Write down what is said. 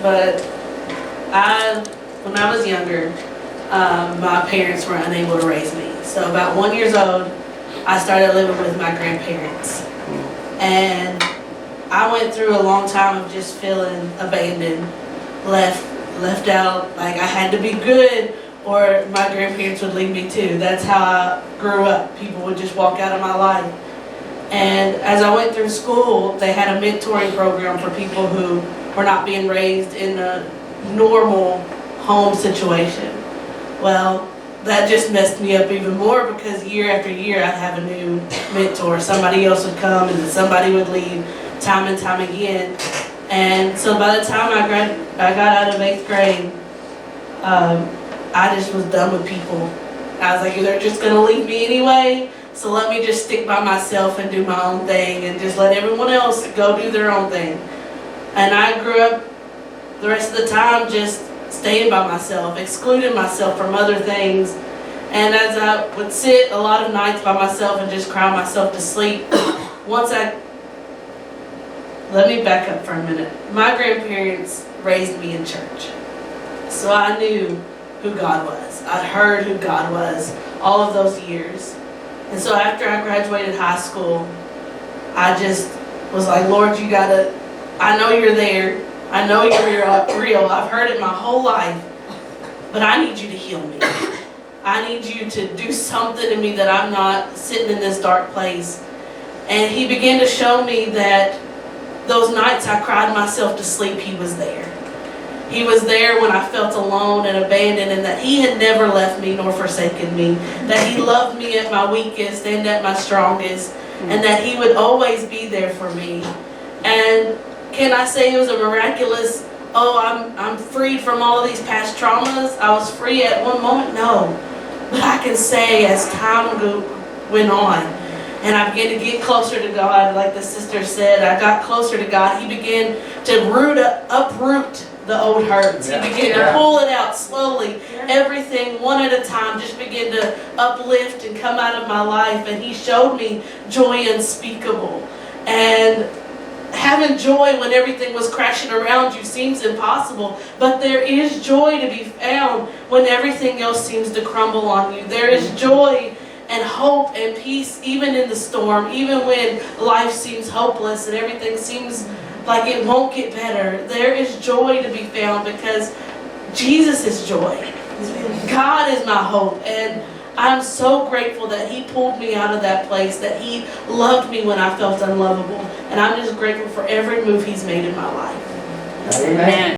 But when I was younger, my parents were unable to raise me. So about 1 year old, I started living with my grandparents. And I went through a long time of just feeling abandoned, left out, like I had to be good or my grandparents would leave me too. That's how I grew up. People would just walk out of my life. And as I went through school, they had a mentoring program for people who were not being raised in a normal home situation. Well, that just messed me up even more because year after year I'd have a new mentor. Somebody else would come and then somebody would leave time and time again. And so by the time I got out of 8th grade, I just was done with people. I was like, they're just going to leave me anyway, so let me just stick by myself and do my own thing and just let everyone else go do their own thing. And I grew up the rest of the time just staying by myself, excluding myself from other things. And as I would sit a lot of nights by myself and just cry myself to sleep, let me back up for a minute. My grandparents raised me in church. So I knew who God was. I'd heard who God was all of those years. And so after I graduated high school, I just was like, Lord, I know you're there. I know you're real. I've heard it my whole life. But I need you to heal me. I need you to do something in me that I'm not sitting in this dark place. And he began to show me that those nights I cried myself to sleep, he was there. He was there when I felt alone and abandoned, and that he had never left me nor forsaken me. That he loved me at my weakest and at my strongest, and that he would always be there for me. And can I say it was a miraculous, I'm freed from all of these past traumas? I was free at one moment? No. But I can say as time went on, and I began to get closer to God, like the sister said, I got closer to God. He began to uproot the old hurts. He began to pull it out slowly. Everything one at a time just began to uplift and come out of my life. And he showed me joy unspeakable. And having joy when everything was crashing around you seems impossible. But there is joy to be found when everything else seems to crumble on you. There is joy and hope and peace even in the storm, even when life seems hopeless and everything seems like it won't get better. There is joy to be found because Jesus is joy. God is my hope. And I'm so grateful that he pulled me out of that place, that he loved me when I felt unlovable. And I'm just grateful for every move he's made in my life. Amen.